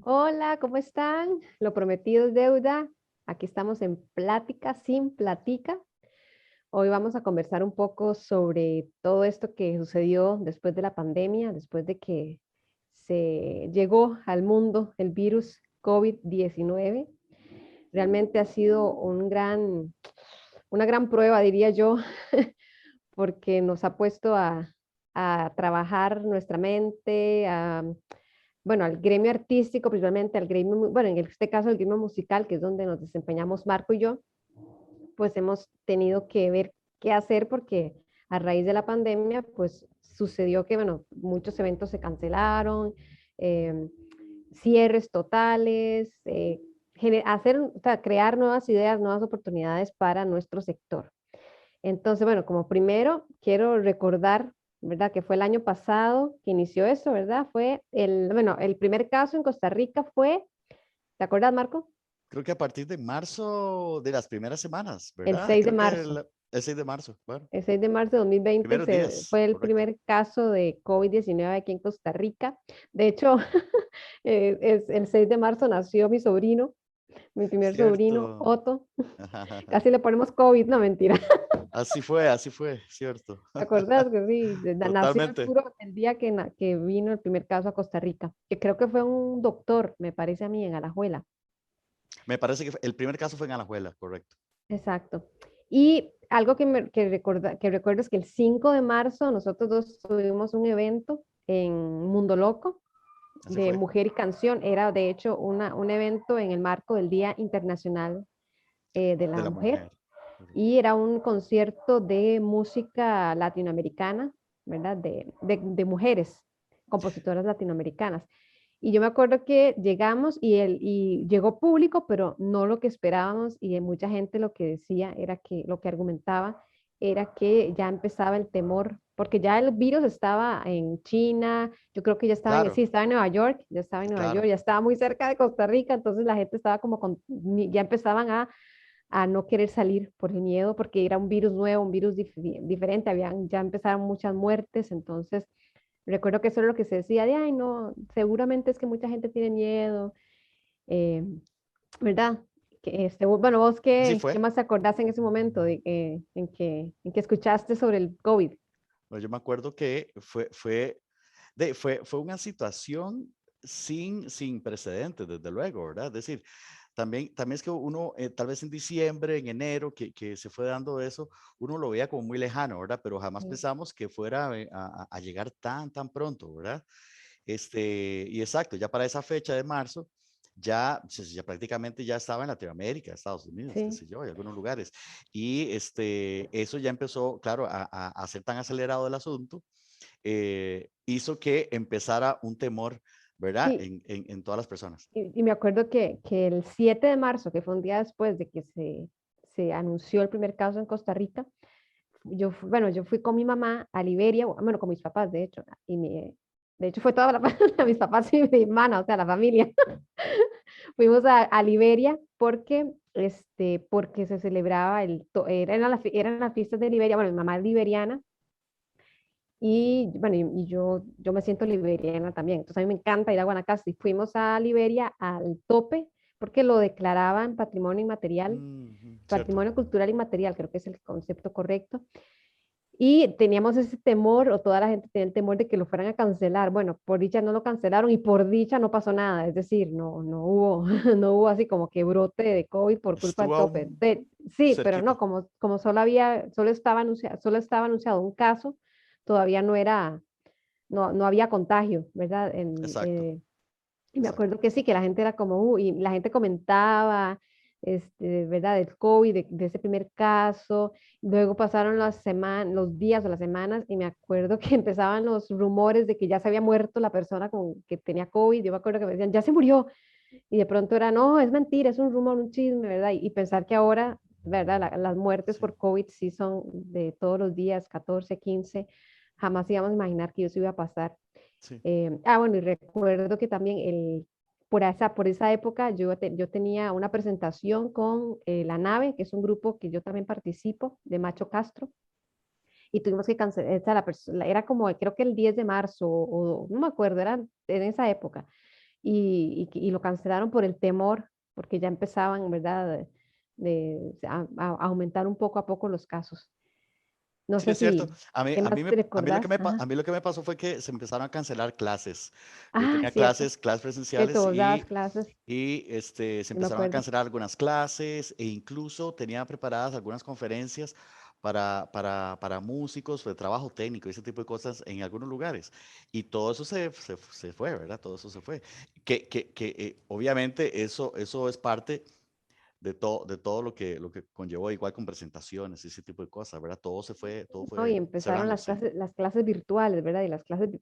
Hola, ¿cómo están? Lo prometido es deuda. Aquí estamos en Plática sin Platica. Hoy vamos a conversar un poco sobre todo esto que sucedió después de la pandemia, después de que se llegó al mundo el virus COVID-19. Realmente ha sido una gran prueba, diría yo, porque nos ha puesto a trabajar nuestra mente, bueno, al gremio artístico, principalmente al gremio, bueno, en este caso el gremio musical, que es donde nos desempeñamos Marco y yo, pues hemos tenido que ver qué hacer porque a raíz de la pandemia, pues sucedió que, bueno, muchos eventos se cancelaron, eh, cierres totales, hacer, o sea, crear nuevas ideas, nuevas oportunidades para nuestro sector. Entonces, bueno, como primero quiero recordar, ¿verdad? Que fue el año pasado que inició esto, ¿verdad? Fue bueno, el primer caso en Costa Rica fue, ¿te acuerdas, Marco? Creo que a partir de marzo, de las primeras semanas, El ¿verdad? 6 de Creo que marzo. el 6 de marzo, bueno, El 6 de marzo de 2020 primeros días, fue el correcto. primer caso de COVID-19 aquí en Costa Rica. De hecho, el 6 de marzo nació mi sobrino, mi primer sobrino, Cierto. Otto. Casi le ponemos COVID, no mentira. Así fue, cierto. ¿Te acuerdas que sí? Nació Totalmente. el día que vino el primer caso a Costa Rica, que creo que fue un doctor, me parece a mí, en Alajuela. Me parece que el primer caso fue en Alajuela, correcto. Exacto. Y algo que recuerdo es que el 5 de marzo nosotros dos tuvimos un evento en Mundo Loco Así de fue, mujer y canción. Era de hecho un evento en el marco del Día Internacional de de la la Mujer mujer. Correcto. y era un concierto de música latinoamericana, ¿verdad? De mujeres, compositoras latinoamericanas. Y yo me acuerdo que llegamos y llegó público, pero no lo que esperábamos y mucha gente lo que decía era que, lo que argumentaba era que ya empezaba el temor, porque ya el virus estaba en China, yo creo que ya estaba Claro, sí, estaba en Nueva York, ya estaba en Nueva York, claro, ya estaba muy cerca de Costa Rica, entonces la gente estaba como, ya empezaban a no querer salir por el miedo, porque era un virus nuevo, un virus diferente, habían, ya empezaron muchas muertes, entonces recuerdo que eso era lo que se decía de, ay, no, seguramente es que mucha gente tiene miedo, eh, ¿verdad? Que, bueno, vos así qué fue. más te acordás en ese momento de en que escuchaste sobre el COVID? Bueno, yo me acuerdo que fue una situación sin precedentes, desde luego, ¿verdad? Es decir, también es que uno, tal vez en diciembre, en enero, que se fue dando eso, uno lo veía como muy lejano, ¿verdad? Pero jamás Sí. pensamos que fuera a llegar tan pronto, ¿verdad? Y exacto, ya para esa fecha de marzo, ya prácticamente ya estaba en Latinoamérica, Estados Unidos, qué Sí. sé yo, y algunos lugares. Y eso ya empezó, claro, a ser tan acelerado el asunto, hizo que empezara un temor, ¿verdad? Sí, En todas las personas. y me acuerdo que el 7 de marzo, que fue un día después de que se anunció el primer caso en Costa Rica, bueno, yo fui con mi mamá a Liberia, bueno, con mis papás, de hecho, de hecho fue toda la mis papás y mi hermana, o sea, la familia. Fuimos a Liberia porque, porque se celebraba eran las fiestas de Liberia, bueno, mi mamá es liberiana y, bueno, y yo me siento liberiana también, entonces a mí me encanta ir a Guanacaste y fuimos a Liberia al tope porque lo declaraban patrimonio inmaterial, Ujú, cierto. patrimonio cultural inmaterial, creo que es el concepto correcto. Y teníamos ese temor, o toda la gente tenía el temor de que lo fueran a cancelar. Bueno, por dicha no lo cancelaron y por dicha no pasó nada. Es decir, no hubo, no hubo así como que brote de COVID por culpa del Estuvo tope. aún Sí, pero no, cerquita. como solo estaba anunciado un caso, todavía no había contagio, ¿verdad? Exacto, Y me exacto. acuerdo que sí, que la gente era como, y la gente comentaba, ¿verdad? Del COVID, de ese primer caso. Luego pasaron las semanas, los días o las semanas, y me acuerdo que empezaban los rumores de que ya se había muerto la persona que tenía COVID. Yo me acuerdo que me decían, ya se murió. Y de pronto era, no, es mentira, es un rumor, un chisme, ¿verdad? Y pensar que ahora, ¿verdad? Las muertes Sí, por COVID sí son de todos los días, 14, 15. Jamás íbamos a imaginar que eso iba a pasar. sí. Bueno, y recuerdo que también por esa época yo tenía una presentación con La Nave, que es un grupo que yo también participo, de Macho Castro, y tuvimos que cancelar, era como creo que el 10 de marzo, o no me acuerdo, era en esa época, y lo cancelaron por el temor, porque ya empezaban, ¿verdad? A aumentar un poco a poco los casos. No Sí, sé es cierto. si, ¿qué más te recordás? Ajá. A mí lo que me pasó fue que se empezaron a cancelar clases. Yo Ah, tenía cierto, clases que presenciales todas las clases, se yo me empezaron a acuerdo. cancelar algunas clases e incluso tenía preparadas algunas conferencias para músicos, de trabajo técnico, ese tipo de cosas en algunos lugares. Y todo eso se fue, ¿verdad? Todo eso se fue. Obviamente eso es parte de todo lo que conllevó, igual con presentaciones y ese tipo de cosas, ¿verdad? Todo No, y fue empezaron cerrándose las clases virtuales, ¿verdad? Y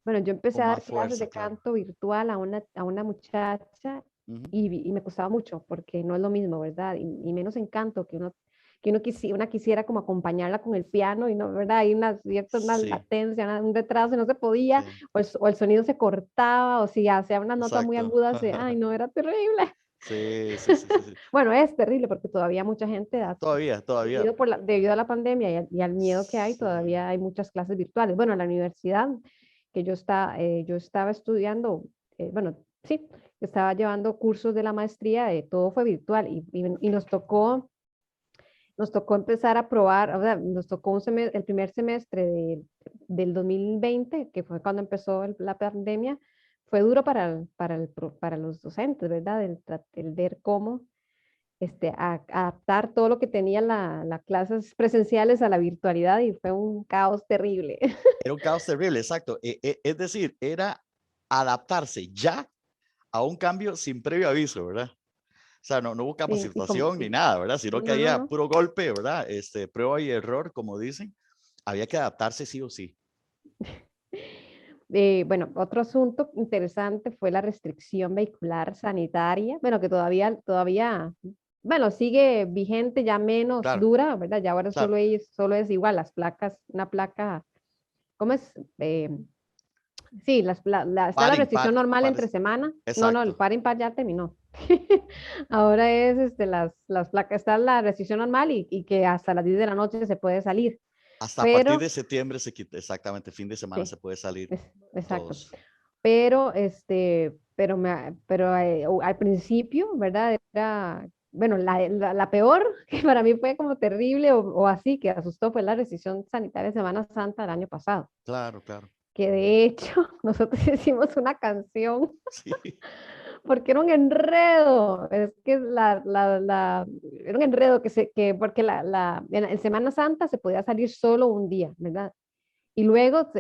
bueno, yo empecé con a más dar clases fuerza, de claro. canto virtual a una muchacha Ujú. y me costaba mucho porque no es lo mismo, ¿verdad? Y menos en canto, una quisiera como acompañarla con el piano y no, ¿verdad? Hay una Sí, latencia, un retraso y no se podía, sí, o el sonido se cortaba, o si hacía una nota muy exacto. aguda, ay, no, era terrible. Sí, sí, sí, sí, sí. Bueno, es terrible porque todavía mucha gente, Todavía, todavía. debido a la pandemia y al miedo que hay, Sí. todavía hay muchas clases virtuales. Bueno, en la universidad que yo estaba estudiando, bueno, sí, estaba llevando cursos de la maestría, todo fue virtual y nos tocó empezar a probar, o sea, nos tocó el primer semestre del 2020, que fue cuando empezó la pandemia. Fue duro para los docentes, ¿verdad? El ver cómo adaptar todo lo que tenía las clases presenciales a la virtualidad y fue un caos terrible. Era un caos terrible, exacto. Es decir, era adaptarse ya a un cambio sin previo aviso, ¿verdad? O sea, no hubo Sí, y como, capacitación ni nada, ¿verdad? Sino no, que no, no, había no. puro golpe, ¿verdad? Prueba y error, como dicen. Había que adaptarse sí o sí. Bueno, otro asunto interesante fue la restricción vehicular sanitaria, bueno, que todavía, bueno, sigue vigente, ya menos Claro, dura, ¿verdad? Ya ahora claro. solo es igual, las placas, una placa, ¿cómo es? Sí, está la Par, restricción impar, normal entre pares. semana. No, no, el Exacto. par impar ya terminó. Ahora es las placas, está la restricción normal y que hasta las 10 de la noche se puede salir. Hasta a partir Pero, de septiembre se quita, exactamente, fin de semana sí, se puede salir exacto. todos. Pero al principio, ¿verdad? Era, bueno, la peor, que para mí fue como terrible o así, que asustó, fue la restricción sanitaria de Semana Santa del año pasado. Claro, claro. Que de hecho nosotros hicimos una canción Sí, porque era un enredo, es que era un enredo porque en Semana Santa se podía salir solo un día, ¿verdad? Y luego,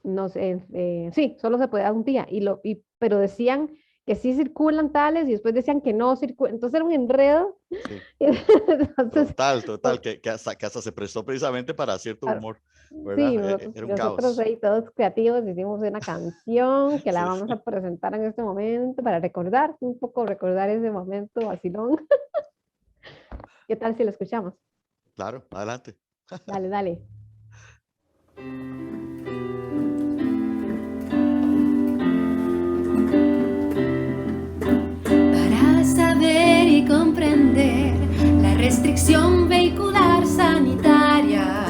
no sé, sí, solo se podía un día, pero decían que sí circulan tales y después decían que no circulan, entonces era un enredo. sí. Entonces, Total, total, que hasta se prestó precisamente para cierto ah, humor, sí, ¿verdad? nosotros, Era un nosotros caos. ahí todos creativos hicimos una canción que la Sí, vamos a presentar en este momento para recordar ese momento vacilón. ¿Qué tal si lo escuchamos? claro, adelante. Dale, dale. Para saber y comprender la restricción vehicular sanitaria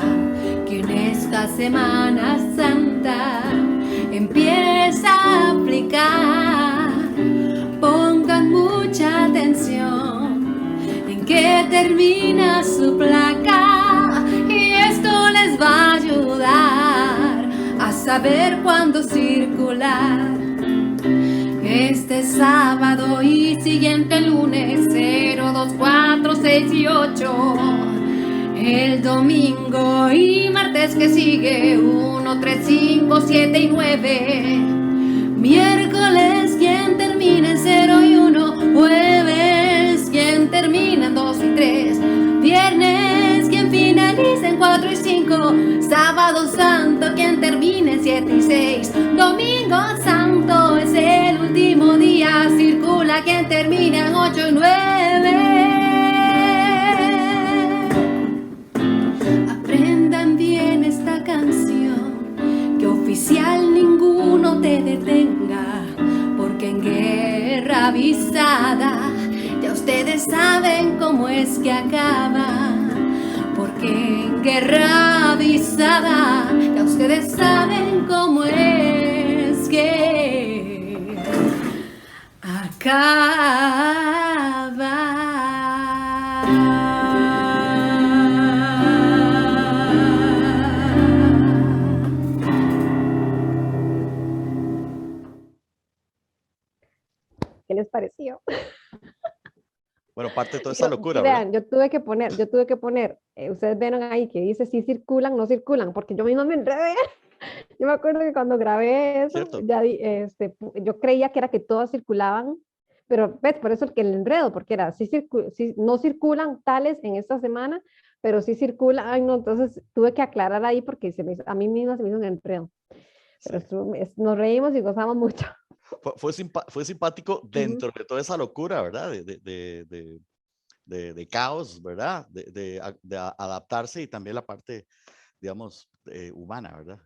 que en esta Semana Santa empieza a aplicar, pongan mucha atención en que termina su placa y esto les va a saber cuándo circular. Este sábado y siguiente lunes 0, 2, 4, 6 y 8. El domingo y martes que sigue 1, 3, 5, 7 y 9. Miércoles quien termina en 0 y 1. Jueves quien termina en 2 y 3. Viernes quien finaliza en 4 y 5. Sábado santo quien termina en 7 y 6. Domingo santo es el último día. Circula quien termina en 8 y 9. Aprendan bien esta canción, que oficial ninguno te detenga, porque en guerra avisada ya ustedes saben cómo es que acaba. Porque en guerra avisada ya ustedes saben cómo es que acaba. ¿Qué les pareció? Bueno, parte de toda esa locura, Vean, ¿verdad? yo tuve que poner, ustedes vieron ahí que dice si circulan, no circulan, porque yo misma me enredé. Yo me acuerdo que cuando grabé eso, Cierto. ya yo creía que era que todas circulaban, pero ves, por eso el enredo, porque era, si no circulan tales en esta semana, pero sí circulan, ay no, entonces tuve que aclarar ahí porque a mí misma se me hizo un enredo. Pero Sí. nos reímos y gozamos mucho. Fue simpático dentro de toda esa locura, ¿verdad? De caos, ¿verdad? De adaptarse y también la parte, digamos, humana, ¿verdad?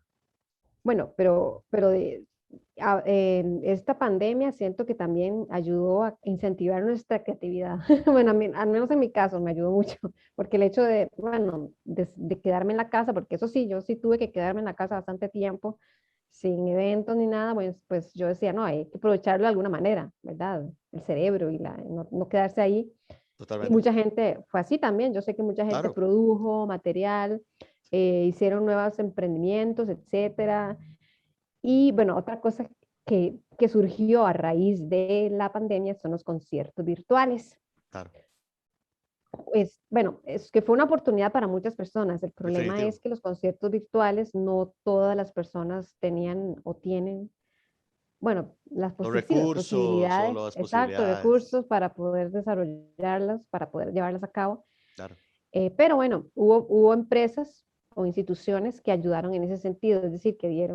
Bueno, pero en esta pandemia siento que también ayudó a incentivar nuestra creatividad. Bueno, al menos en mi caso me ayudó mucho, porque el hecho de, bueno, de quedarme en la casa, porque eso sí, yo sí tuve que quedarme en la casa bastante tiempo, sin eventos ni nada, pues yo decía, no, hay que aprovecharlo de alguna manera, ¿verdad? El cerebro y no quedarse ahí. Y Totalmente. mucha gente fue así también, yo sé que mucha gente Claro. produjo material, hicieron nuevos emprendimientos, etcétera. Y bueno, otra cosa que surgió a raíz de la pandemia son los conciertos virtuales. Claro. Bueno, es que fue una oportunidad para muchas personas. El problema Definitivo. es que los conciertos virtuales no todas las personas tenían o tienen, bueno, Los sí, las recursos o posibilidades, las exacto, posibilidades. recursos para poder desarrollarlas, para poder llevarlas a cabo. Claro. Pero bueno, hubo empresas o instituciones que ayudaron en ese sentido, es decir, que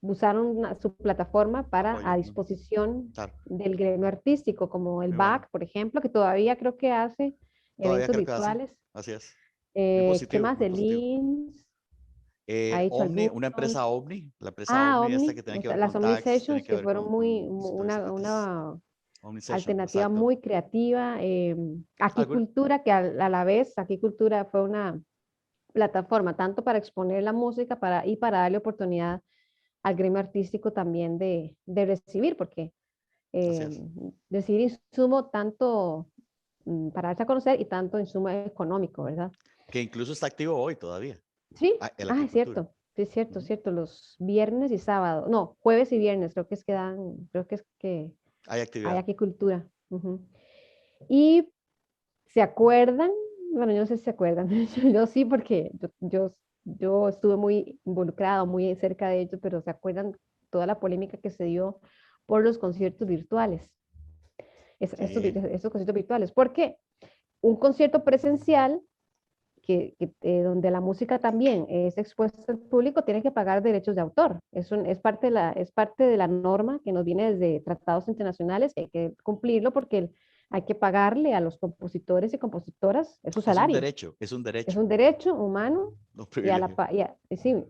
usaron su plataforma Apoyo. a disposición Claro. del gremio artístico, como el Muy bueno. BAC, por ejemplo, que todavía creo que hace Todavía eventos creo que hacen. virtuales. Así es. Muy ¿Qué positivo, más? muy El positivo. INS ha hecho Omni, algunos. una empresa Omni, la empresa Omni, esta Omni, que tiene o que sea, ver las con Omni tags, tiene Sessions que que ver fueron con etiquetas. una Omni Session, alternativa exacto. muy creativa. Aquí Algún- Cultura, que a la vez, Aquí Cultura fue una plataforma tanto para exponer la música y para darle oportunidad al gremio artístico también de recibir, porque Así es. recibir insumo tanto para darse a conocer y tanto insumo económico, ¿verdad? Que incluso está activo hoy todavía. Sí, El es Aquicultura. cierto, sí, es cierto, Ujú. cierto, los viernes y sábado, no, jueves y viernes, creo que es que Hay hay actividad. aquí cultura. Ujú. Y se acuerdan, bueno, yo no sé si se acuerdan, yo sí porque yo estuve muy involucrado, muy cerca de ellos, pero se acuerdan toda la polémica que se dio por los conciertos virtuales, Sí, estos conciertos virtuales, porque un concierto presencial donde la música también es expuesta al público, tiene que pagar derechos de autor. Es parte de la norma que nos viene desde tratados internacionales, que hay que cumplirlo porque hay que pagarle a los compositores y compositoras su es un salario. derecho, es un Es derecho, un derecho humano no un y privilegio. sí,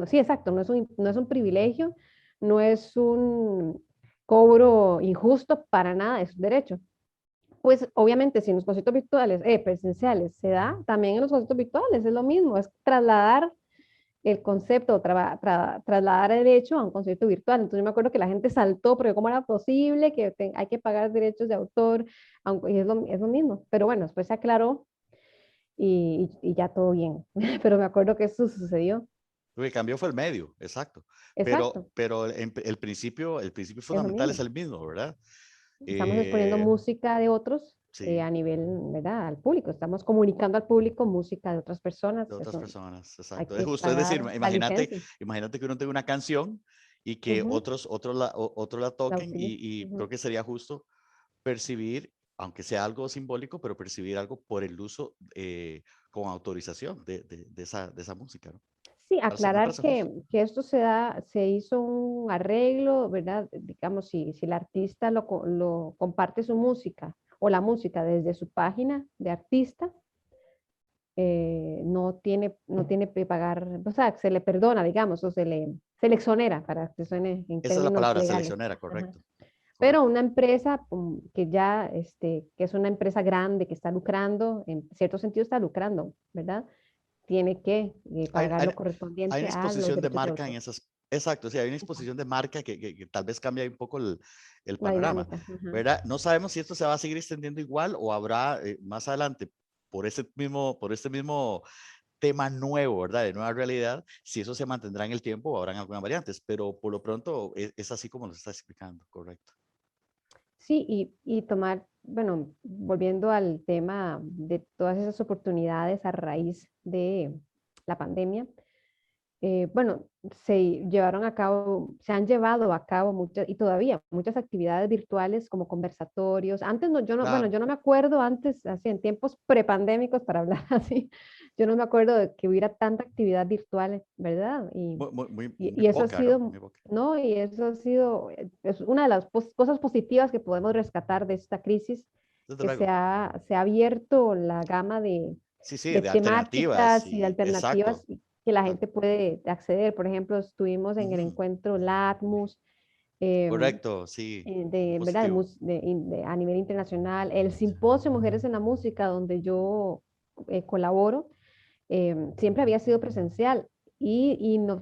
sí, exacto, no es un privilegio, no es un cobro injusto para nada, es un derecho. Pues obviamente si en los conciertos virtuales, presenciales se da, también en los conciertos virtuales es lo mismo, es trasladar el concepto, trasladar el hecho a un concierto virtual. Entonces yo me acuerdo que la gente saltó, pero ¿cómo era posible que hay que pagar derechos de autor? Y es lo mismo. Pero bueno, después se aclaró y ya todo bien. Pero me acuerdo que eso sucedió. Lo que cambió fue el medio, exacto. Exacto, Pero el principio es lo fundamental es mismo. el mismo, ¿verdad? Estamos exponiendo Eh, música de otros sí, a nivel, ¿verdad? Al público. Estamos comunicando al público música de otras personas. de otras Eso personas, hay exacto. Es que justo, es decir, pagar la licencia. imagínate que uno tenga una canción y que Ujú, otros la la toquen utilizo. y creo Ujú. que sería justo percibir, aunque sea algo simbólico, pero percibir algo por el uso con autorización de esa música, ¿no? Sí, Me aclarar parece justo. que esto se hizo un arreglo, ¿verdad? Digamos, si el artista lo comparte su música o la música desde su página de artista, no tiene que pagar, o sea, se le perdona, digamos, o se le exonera, para que suene en Esa es la términos palabra, legales. seleccionera, Ajá. correcto. Pero Correcto. una empresa que ya, que es una empresa grande, que está lucrando, en cierto sentido está lucrando, ¿verdad? Tiene que Hay, pagar hay, lo hay una correspondiente a los exposición de derechos de marca en autor. esas. Exacto, sí, hay una Ajá. exposición de marca que tal vez cambia un poco el La panorama, dinámica. Ajá. ¿verdad? No sabemos si esto se va a seguir extendiendo igual o habrá más adelante por este mismo tema nuevo, ¿verdad? De nueva realidad, si eso se mantendrá en el tiempo o habrán algunas variantes, pero por lo pronto es así como lo está explicando, correcto. Sí, y tomar, bueno, volviendo al tema de todas esas oportunidades a raíz de la pandemia, bueno, se han llevado a cabo muchas, y todavía muchas actividades virtuales como conversatorios. Antes no, bueno, Claro, yo no me acuerdo antes, así en tiempos prepandémicos, para hablar así, yo no me acuerdo de que hubiera tanta actividad virtual, ¿verdad? muy Y eso ha poca, ¿no? sido, Muy poca. ¿no? Y eso ha sido, es una de las cosas positivas que podemos rescatar de esta crisis, Desde que luego. se ha abierto la gama Sí, sí, de de alternativas temáticas y de y alternativas exacto. que la Exacto. gente puede acceder. Por ejemplo, estuvimos en el Ujú. encuentro LACMUS, em, Correcto, sí, muy ¿verdad? positivo. A nivel internacional, el simposio Mujeres en la Música, donde yo colaboro, siempre había sido presencial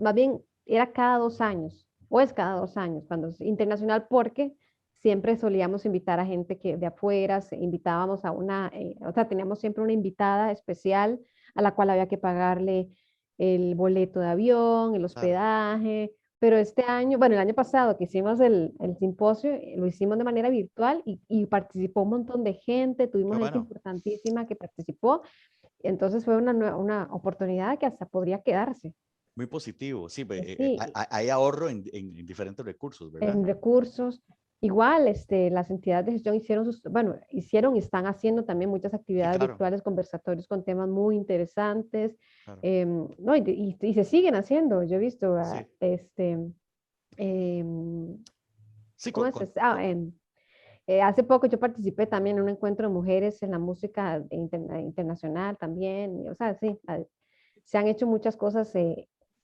más bien era cada 2 años, o es cada 2 años, cuando es internacional, porque siempre solíamos invitar a gente de afuera, invitábamos o sea, teníamos siempre una invitada especial a la cual había que pagarle el boleto de avión, el Claro, hospedaje, pero este año, bueno, el año pasado que hicimos el simposio, lo hicimos de manera virtual y participó un montón de gente, qué tuvimos gente bueno, importantísima que participó, entonces fue una oportunidad que hasta podría quedarse. muy positivo. Sí, Sí, hay ahorro en diferentes recursos, ¿verdad? en recursos. Igual, las entidades de gestión bueno, hicieron y están haciendo también muchas Sí, actividades claro, virtuales, conversatorios con temas muy interesantes. claro. No, y se siguen haciendo. Yo he visto, Sí, em, sí, ¿cómo es? Hace poco yo participé también en un encuentro de mujeres en la música internacional también. O sea, sí, se han hecho muchas cosas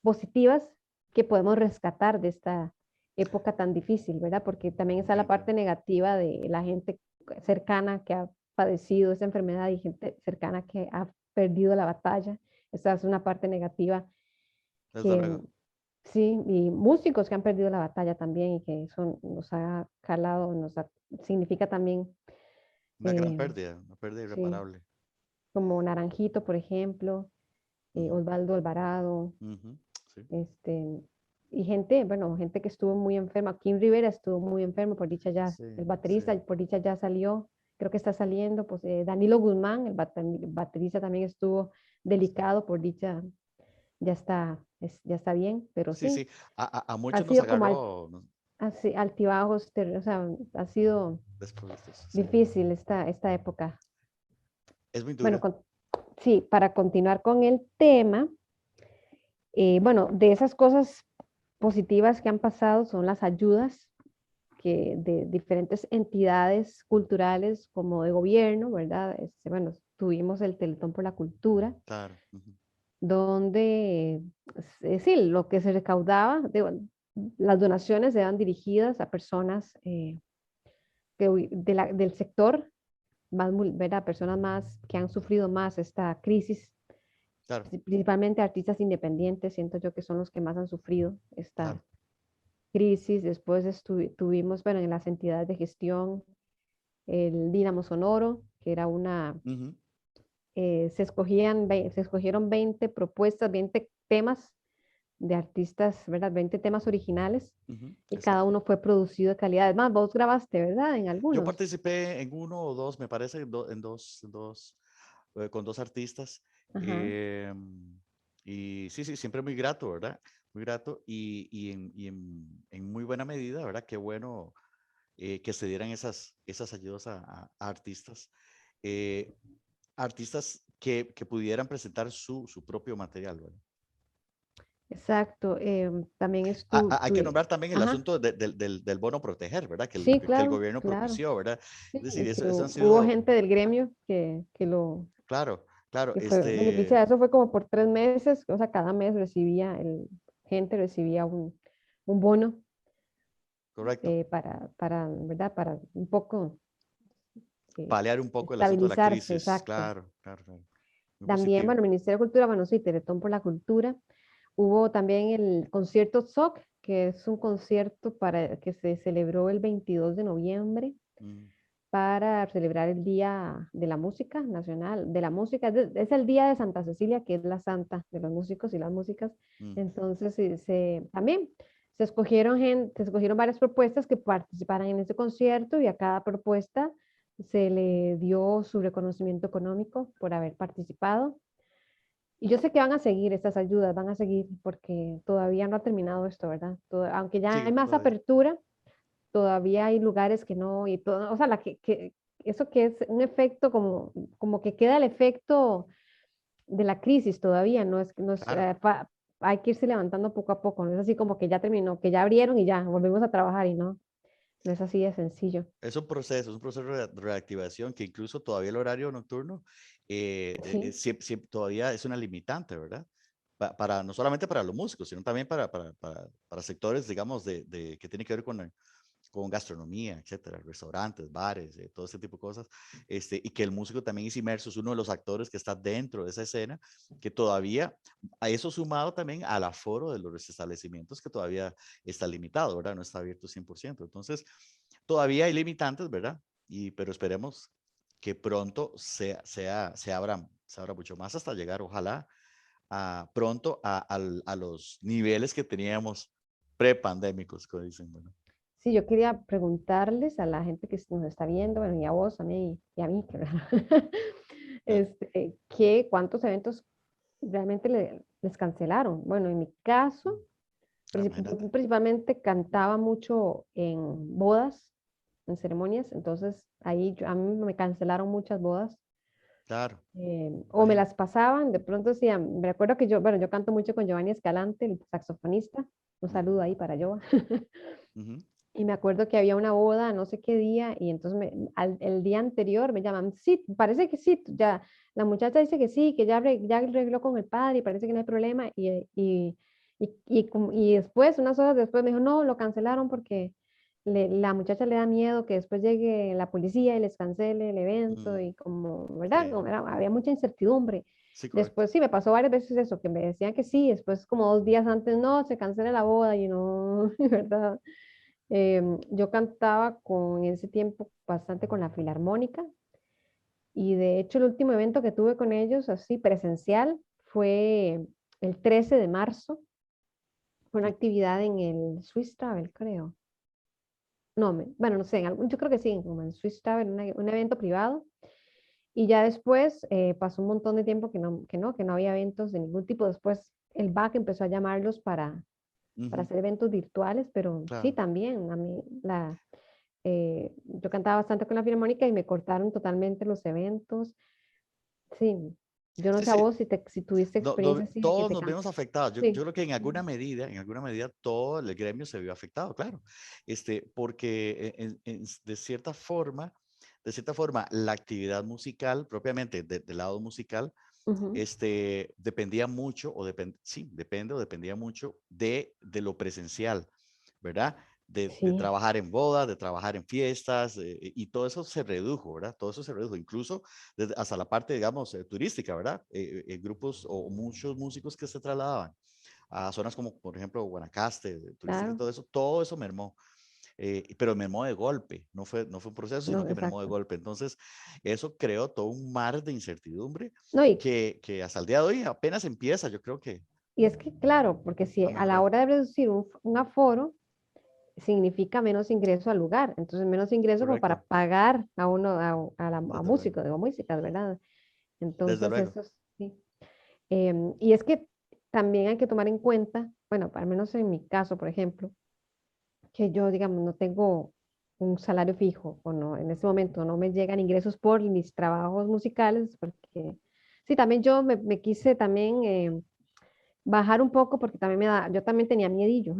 positivas que podemos rescatar de esta época tan difícil, ¿verdad? Porque también está la parte definitivamente. negativa de la gente cercana que ha padecido esa enfermedad y gente cercana que ha perdido la batalla. Esa es una parte negativa Desde que luego. sí, y músicos que han perdido la batalla también y que eso nos ha calado, significa también, eh, Una pérdida sí, irreparable. como Naranjito, por ejemplo, Ujú, Osvaldo Alvarado, ujú, sí, este, y gente, bueno, gente que estuvo muy enferma. Kim Rivera estuvo muy enfermo, por dicha ya, sí, el sí. baterista, por dicha ya salió, creo que está saliendo, pues Danilo Guzmán, el baterista también estuvo Sí, delicado, por dicha ya está bien, pero sí, sí, sí. A ha muchos nos sido como agarró así, altibajos, o sea, ha sido desprovistos. Sí. difícil esta época. Es muy Bueno, dura. sí, para continuar con el tema, bueno, de esas cosas positivas que han pasado son las ayudas de diferentes entidades culturales como de gobierno, ¿verdad? Bueno, tuvimos el Teletón por la Cultura, Claro. Ujú. donde sí, lo que se recaudaba, las donaciones eran dirigidas a personas del sector, ¿verdad? Personas más que han sufrido más esta crisis, Claro, principalmente artistas independientes, siento yo que son los que más han sufrido esta claro. crisis. Después tuvimos, bueno, en las entidades de gestión, el Dínamo Sonoro, que era Ujú, se escogieron 20 propuestas, 20 temas de artistas, ¿verdad? 20 temas originales y cada Exacto. uno fue producido de calidad. Es más, vos grabaste, ¿verdad? En Yo algunos. participé en uno o dos, me parece, con dos artistas. Ajá, em, y sí, sí, siempre muy grato, ¿verdad? Muy grato en muy buena medida, ¿verdad? Qué bueno que se dieran esas ayudas a artistas. eh, Artistas que pudieran presentar su propio material, ¿verdad? exacto. También Hay que nombrar también el ajá, asunto del bono proteger, ¿verdad? sí, Que el claro, gobierno claro. propició, ¿verdad? Sí, Es decir, y que eso han hubo sido, gente del gremio claro, claro, que fue beneficiada. Eso fue como por 3 meses, o sea, cada mes gente recibía un bono correcto, ¿verdad? Para un poco eh, paliar un poco el asunto de la estabilizarse, crisis, exacto. claro, claro, claro. Muy También, positivo. bueno, el Ministerio de Cultura, bueno, sí, Teletón por la Cultura. Hubo también el concierto SOC, que es un concierto que se celebró el 22 de noviembre Mm, para celebrar el Día de la Música Nacional, de la música, es el Día de Santa Cecilia, que es la santa de los músicos y las músicas. mm, Entonces, también se escogieron varias propuestas que participaran en ese concierto y a cada propuesta se le dio su reconocimiento económico por haber participado. Y yo sé que van a seguir estas ayudas, van a seguir porque todavía no ha terminado esto, ¿verdad? Aunque ya hay sí, más todavía. apertura, todavía hay lugares que no, y todo, o sea, eso que es un efecto como que queda el efecto de la crisis todavía, Claro. hay que irse levantando poco a poco, no es así como que ya terminó, que ya abrieron y ya volvemos a trabajar y no es así de sencillo. Es un proceso de reactivación que incluso todavía el horario nocturno Sí, todavía es una limitante, ¿verdad? Para, no solamente para los músicos, sino también para sectores, digamos, que tienen que ver con gastronomía, etcétera, restaurantes, bares, todo ese tipo de cosas, y que el músico también es inmerso, es uno de los actores que está dentro de esa escena, que todavía, a eso sumado también al aforo de los establecimientos, que todavía está limitado, ¿verdad? No está abierto 100%. Entonces, todavía hay limitantes, ¿verdad? Pero esperemos que pronto se abra mucho más hasta llegar, ojalá, pronto a los niveles que teníamos prepandémicos, como dicen, bueno. sí, yo quería preguntarles a la gente que nos está viendo, bueno, y a vos, y a mí, Claro. ¿cuántos eventos realmente les cancelaron? Bueno, en mi caso, Imagínate. yo principalmente cantaba mucho en bodas, en ceremonias, entonces a mí me cancelaron muchas bodas, Claro, o me imagínate. las pasaban, de pronto decían, me recuerdo que bueno, yo canto mucho con Giovanni Escalante, el saxofonista, un Ujú, saludo ahí para Giova. ujú, Y me acuerdo que había una boda, no sé qué día, y entonces el día anterior me llaman, sí, parece que sí, ya, la muchacha dice que sí, que ya arregló con el padre y parece que no hay problema. Y después, unas horas después, me dijo, no, lo cancelaron porque la muchacha le da miedo que después llegue la policía y les cancele el evento mm, y como, ¿verdad? sí, Había mucha incertidumbre. sí, correcto. Después sí, me pasó varias veces eso, que me decían que sí, después como 2 días antes, no, se cancela la boda y no, ¿verdad? Yo cantaba en ese tiempo bastante con la Filarmónica y de hecho el último evento que tuve con ellos así presencial fue el 13 de marzo. Fue una Mm, actividad en el Swiss Travel, creo. No, bueno, no sé, yo creo que sí, como en Swiss Travel, un evento privado. Y ya después pasó un montón de tiempo que no había eventos de ningún tipo. Después el BAC empezó a llamarlos para ujú, hacer eventos virtuales, pero sí, claro. también a mí yo cantaba bastante con la Filarmónica y me cortaron totalmente los eventos. Sí, yo no Sí, sé a sí. vos si tuviste experiencia así de que Todos te nos vemos cansan. afectados. Yo Sí. creo que en alguna medida, todo el gremio se vio afectado, claro. Porque de cierta forma, la actividad musical, propiamente del lado musical, Ujú. dependía mucho, sí, depende o dependía mucho de lo presencial, ¿verdad? De Sí, trabajar en bodas, de trabajar en fiestas, y todo eso se redujo, ¿verdad? Todo eso se redujo, incluso hasta la parte, digamos, turística, ¿verdad? Grupos o muchos músicos que se trasladaban a zonas como, por ejemplo, Guanacaste, turística y claro. todo eso mermó. Pero mermó de golpe, no fue un proceso, sino No, que mermó de exacto. golpe. Entonces, eso creó todo un mar de incertidumbre No, y que hasta el día de hoy apenas empieza, yo creo que. Y es que, claro, porque si a a la mejorar. hora de reducir un aforo, significa menos ingreso al lugar, entonces menos ingreso como para Correcto, pagar a uno, a desde luego, músicos, digo músicas, ¿verdad? desde Entonces luego. eso sí. Y es que también hay que tomar en cuenta, bueno, al menos en mi caso, por ejemplo, que yo, digamos, no tengo un salario fijo o no, en este momento no me llegan ingresos por mis trabajos musicales, porque sí, también yo me quise también bajar un poco porque también yo también tenía miedillo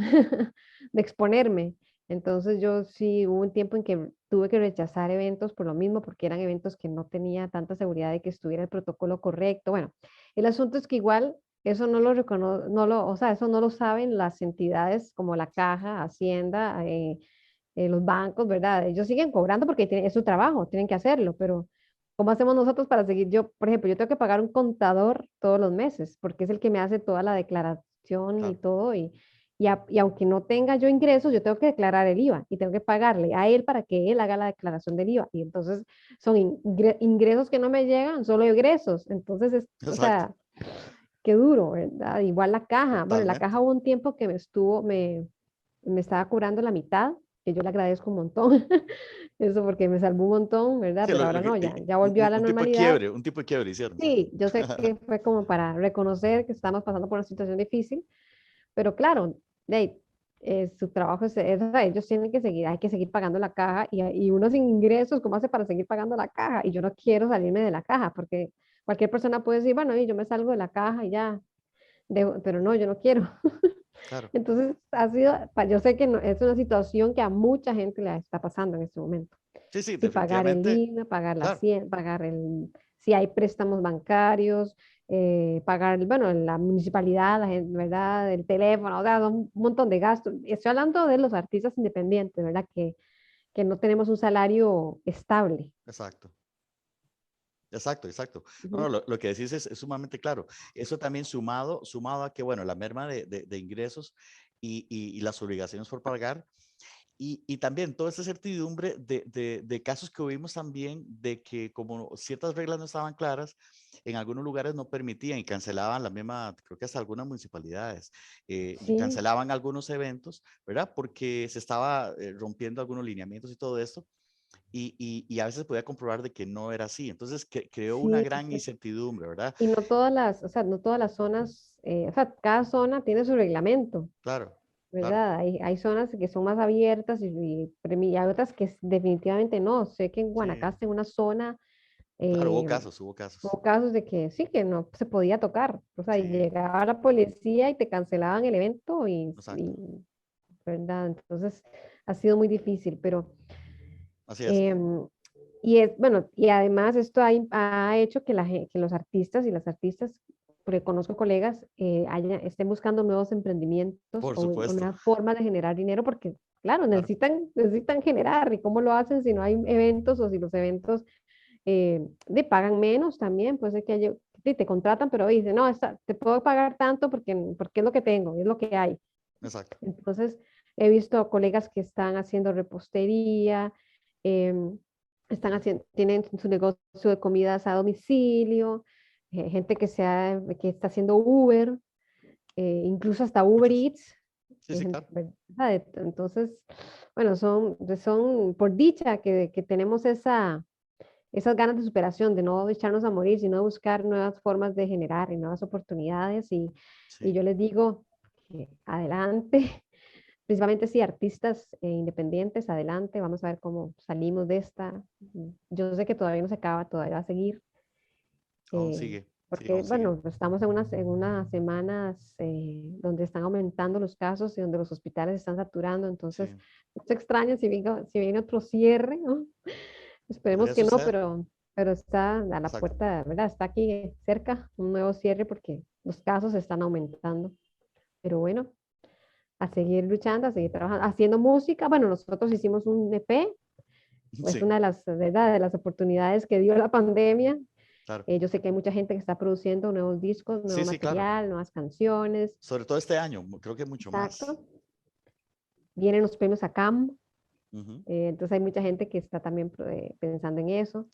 de exponerme. Entonces yo sí hubo un tiempo en que tuve que rechazar eventos por lo mismo, porque eran eventos que no tenía tanta seguridad de que estuviera el protocolo correcto. Bueno, el asunto es que igual eso no lo recono no lo, o sea, eso no lo saben las entidades como la Caja, Hacienda, los bancos, ¿verdad? Ellos siguen cobrando porque es su trabajo, tienen que hacerlo, pero ¿cómo hacemos nosotros para seguir? Yo, por ejemplo, yo tengo que pagar un contador todos los meses porque es el que me hace toda la declaración y Claro, todo. Y aunque no tenga yo ingresos, yo tengo que declarar el IVA y tengo que pagarle a él para que él haga la declaración del IVA. Y entonces son ingresos que no me llegan, solo egresos. Entonces, o exacto, sea, qué duro, ¿verdad? Igual la caja. Bueno, la caja totalmente. hubo un tiempo que me estaba cobrando la mitad, que yo le agradezco un montón. Eso porque me salvó un montón, ¿verdad? Sí, Pero ahora no, ya volvió a la normalidad. un tipo de quiebre hicieron, exacto. Sí, yo sé que fue como para reconocer que estamos pasando por una situación difícil, pero claro, de ahí, su trabajo o sea, ellos tienen que seguir, hay que seguir pagando la caja y uno sin ingresos, ¿cómo hace para seguir pagando la caja? Y yo no quiero salirme de la caja porque cualquier persona puede decir, bueno, y yo me salgo de la caja y ya, pero no, yo no quiero. Claro. Entonces, yo sé que es una situación que a mucha gente le está pasando en este momento. Sí, sí, Sí, pagar el definitivamente, IVA, pagar claro. si hay préstamos bancarios, pagar, bueno, la municipalidad, ¿verdad? El teléfono, o sea, son un montón de gastos. Estoy hablando de los artistas independientes, ¿verdad? Que no tenemos un salario estable. Exacto. Exacto, exacto. No, Ujú. no, lo que decís es sumamente claro. Eso también sumado a que, bueno, la merma de ingresos y las obligaciones por pagar, y también toda esta certidumbre de casos que vimos también de que como ciertas reglas no estaban claras, en algunos lugares no permitían y cancelaban la misma, creo que hasta algunas municipalidades, y Sí, cancelaban algunos eventos, ¿verdad? Porque se estaba rompiendo algunos lineamientos y todo esto. Y a veces podía comprobar de que no era así. Entonces creó una sí, gran incertidumbre, ¿verdad? y no todas o sea, no todas las zonas, o sea, cada zona tiene su reglamento. Claro, claro. ¿Verdad? Hay zonas que son más abiertas y hay otras que definitivamente no. Sé que en Sí, Guanacaste, en una zona, claro, eh, hubo casos. hubo casos de que sí, que no se podía tocar. O sea, y Sí, llegaba la policía y te cancelaban el evento exacto. ¿verdad? Entonces, ha sido muy difícil, pero Así es. em, bueno, y además esto ha hecho que, que los artistas y las artistas, porque conozco colegas, estén buscando nuevos emprendimientos Por o supuesto. nuevas formas de generar dinero, porque claro, Claro, necesitan generar, ¿y cómo lo hacen si no hay eventos o si los eventos pagan menos también? Pues es que te contratan, pero dicen, no, te puedo pagar tanto porque es lo que tengo, es lo que hay. exacto. Entonces, he visto colegas que están haciendo repostería, em, tienen su negocio de comidas a domicilio, gente que está haciendo Uber, incluso hasta Uber Muchos. Eats. Sí, sí, claro. ¿Verdad? Entonces, bueno, son por dicha que tenemos esas ganas de superación, de no echarnos a morir, sino de buscar nuevas formas de generar y nuevas oportunidades. Y Sí. yo les digo, adelante, principalmente sí, artistas independientes, adelante, vamos a ver cómo salimos de esta. Yo sé que todavía no se acaba, todavía va a seguir, Aún eh, sigue. Sí, porque, aún sigue. bueno, estamos en unas semanas donde están aumentando los casos y donde los hospitales están saturando, entonces, Sí. no se extraña si viene otro cierre, ¿no? Esperemos Podría que no, suceder. pero está a la Exacto. puerta, ¿verdad? Está aquí cerca un nuevo cierre porque los casos están aumentando. Pero bueno, a seguir luchando, a seguir trabajando, haciendo música. Bueno, nosotros hicimos un EP, pues Sí, una de las, ¿verdad? De las oportunidades que dio la pandemia. claro. Yo sé que hay mucha gente que está produciendo nuevos discos, nuevo Sí, sí, claro. material, nuevas canciones. Sobre todo este año, creo que mucho más. Exacto. Vienen los premios ACAM, Ujú. entonces hay mucha gente que está también pensando en eso.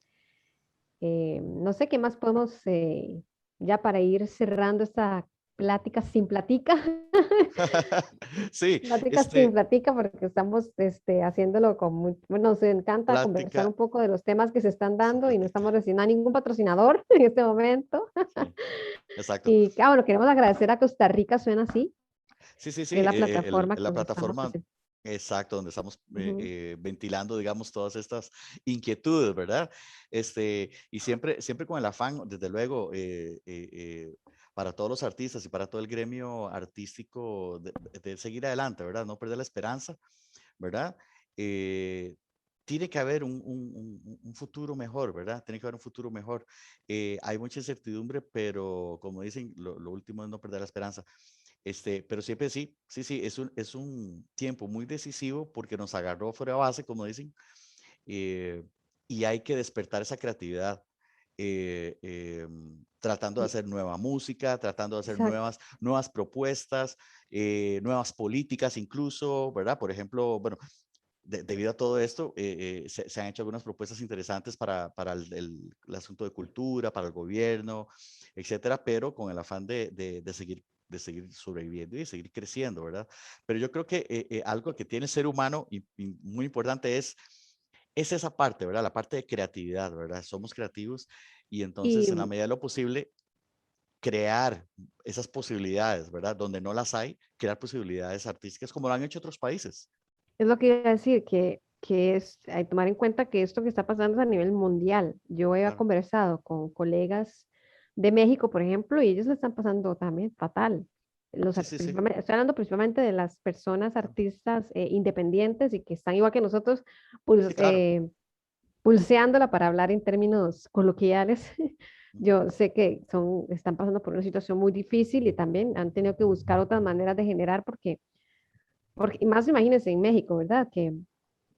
No sé qué más podemos, ya para ir cerrando esta plática sin platica. Sí, Plática sin platica porque estamos haciéndolo con bueno, nos encanta conversar plática un poco de los temas que se están sin dando y no plática. estamos recibiendo a ningún patrocinador en este momento. Sí, exacto. Y bueno, queremos agradecer a Costa Rica, suena así, Sí, sí, que es sí, la plataforma la donde estamos plataforma, presentes. exacto, donde estamos Ujú. ventilando, digamos, todas estas inquietudes, ¿verdad? Y siempre, siempre con el afán, desde luego, para todos los artistas y para todo el gremio artístico de seguir adelante, ¿verdad? No perder la esperanza, ¿verdad? Eh, Tiene que haber un futuro mejor, ¿verdad? Tiene que haber un futuro mejor. Hay mucha incertidumbre, pero como dicen, lo último es no perder la esperanza. Pero siempre sí, sí, sí, es un tiempo muy decisivo porque nos agarró fuera de base, como dicen, eh, y hay que despertar esa creatividad, tratando de Y- hacer nueva música, tratando de hacer Exacto. nuevas propuestas, nuevas políticas incluso, ¿verdad? Por ejemplo, bueno, debido a todo esto, se han hecho algunas propuestas interesantes para el asunto de cultura, para el gobierno, etcétera, pero con el afán de seguir sobreviviendo y de seguir creciendo, ¿verdad? Pero yo creo que algo que tiene el ser humano y muy importante es esa parte, ¿verdad? La parte de creatividad, ¿verdad? Somos creativos y entonces Y en la medida de lo posible crear esas posibilidades, ¿verdad? Donde no las hay, crear posibilidades artísticas como lo han hecho otros países. es lo que iba a decir, que hay que tomar en cuenta que esto que está pasando es a nivel mundial. Yo he Claro. conversado con colegas de México, por ejemplo, y ellos le están pasando también fatal. Sí, sí, sí. Estoy hablando principalmente de las personas Claro. artistas independientes y que están igual que nosotros, Sí, pues, claro. pulseándola para hablar en términos coloquiales. Ujú. Yo sé que están pasando por una situación muy difícil y también han tenido que buscar otras maneras de generar porque y más imagínense en México, ¿verdad? Que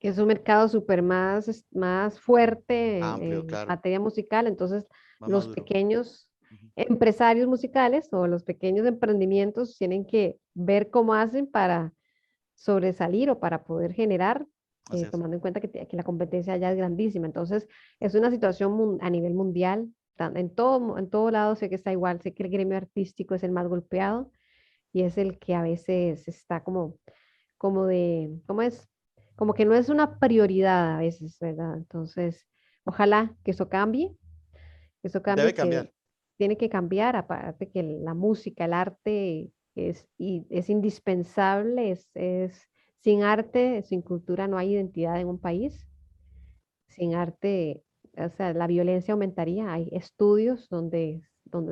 es un mercado súper más fuerte Amplio, en claro. materia musical, entonces Más los maduro. pequeños Ujú. empresarios musicales o los pequeños emprendimientos tienen que ver cómo hacen para sobresalir o para poder generar, Así es. tomando en cuenta que la competencia ya es grandísima. Entonces, es una situación a nivel mundial, en todo lado sé que está igual, sé que el gremio artístico es el más golpeado y es el que a veces está ¿cómo es? Como que no es una prioridad a veces, ¿verdad? Entonces, ojalá que eso Debe cambie, que cambiar. tiene que cambiar, aparte que la música, el arte es indispensable, sin arte, sin cultura no hay identidad en un país, sin arte, o sea, la violencia aumentaría, hay estudios donde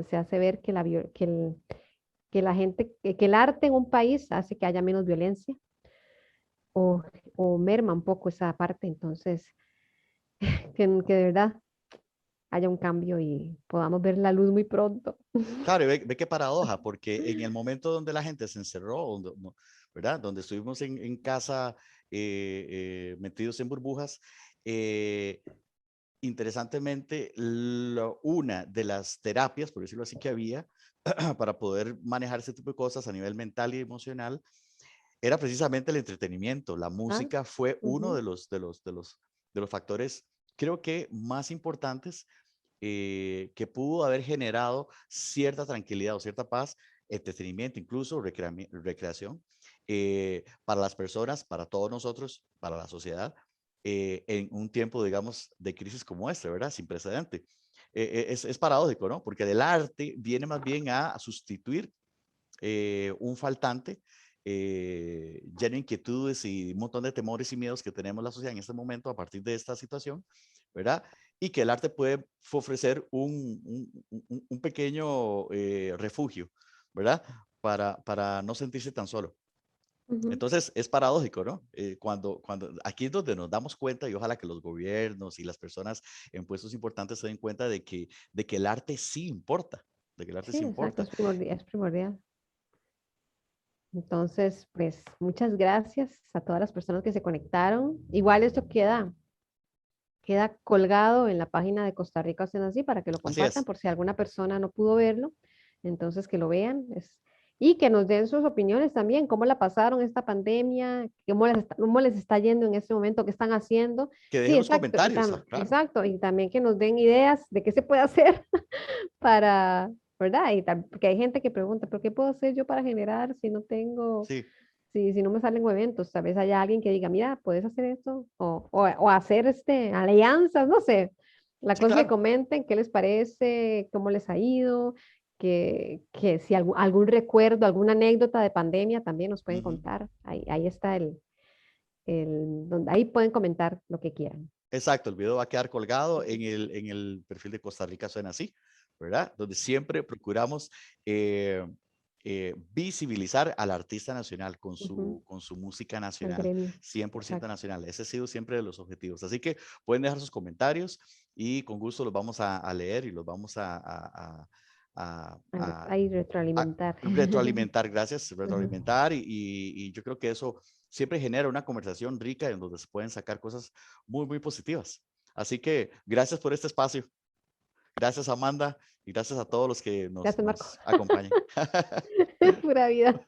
se hace ver que la gente, que el arte en un país hace que haya menos violencia o, o merma un poco esa parte, entonces, que de verdad haya un cambio y podamos ver la luz muy pronto. Claro, y ve qué paradoja, porque en el momento donde la gente se encerró, ¿verdad? Donde estuvimos en casa metidos en burbujas, eh, interesantemente, una de las terapias, por decirlo así, que había para poder manejar ese tipo de cosas a nivel mental y emocional, era precisamente el entretenimiento. La Ah, música fue uno ujú. de los factores, creo que más importantes, que pudo haber generado cierta tranquilidad o cierta paz, entretenimiento, incluso recreación, para las personas, para todos nosotros, para la sociedad, en un tiempo, digamos, de crisis como este, ¿verdad? Sin precedente. Es paradójico, ¿no? Porque del arte viene más bien a sustituir un faltante, lleno de inquietudes y un montón de temores y miedos que tenemos la sociedad en este momento a partir de esta situación, ¿verdad? Y que el arte puede ofrecer un pequeño refugio, ¿verdad? Para no sentirse tan solo. Ujú. Entonces es paradójico, ¿no? Cuando aquí es donde nos damos cuenta y ojalá que los gobiernos y las personas en puestos importantes se den cuenta de que el arte sí importa, de que el arte Sí, sí exacto, importa. es primordial. Entonces, pues muchas gracias a todas las personas que se conectaron. Igual esto queda colgado en la página de Costa Rica Hacen Así para que lo Así compartan es. por si alguna persona no pudo verlo. Entonces, que lo vean y que nos den sus opiniones también, cómo la pasaron esta pandemia, cómo les está yendo en este momento, qué están haciendo. Que Sí, dejen los exacto. comentarios, claro. Exacto. Y también que nos den ideas de qué se puede hacer para, ¿verdad? Porque hay gente que pregunta, ¿pero qué puedo hacer yo para generar si no tengo, Sí, si no me salen eventos? Tal vez haya alguien que diga, mira, puedes hacer esto, o hacer alianzas, no sé. La sí, cosa es que claro. comenten qué les parece, cómo les ha ido, que si algún recuerdo, alguna anécdota de pandemia también nos pueden Ujú. contar. Ahí está donde ahí pueden comentar lo que quieran. Exacto, el video va a quedar colgado en el perfil de Costa Rica Suena Así, ¿verdad? Donde siempre procuramos visibilizar al artista nacional Ujú, con su música al nacional, gremio. 100% Exacto. nacional. Ese ha sido siempre de los objetivos. Así que pueden dejar sus comentarios y con gusto los vamos a leer y los vamos Ahí a retroalimentar. retroalimentar, gracias, Ujú. retroalimentar y yo creo que eso siempre genera una conversación rica en donde se pueden sacar cosas muy, muy positivas. Así que gracias por este espacio. Gracias, Amanda, y gracias a todos los que Gracias, Marco. nos acompañan. Pura vida.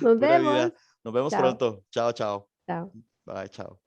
Nos Pura vemos. vida. Nos vemos Chao. pronto. Chao, chao. Chao. Bye, chao.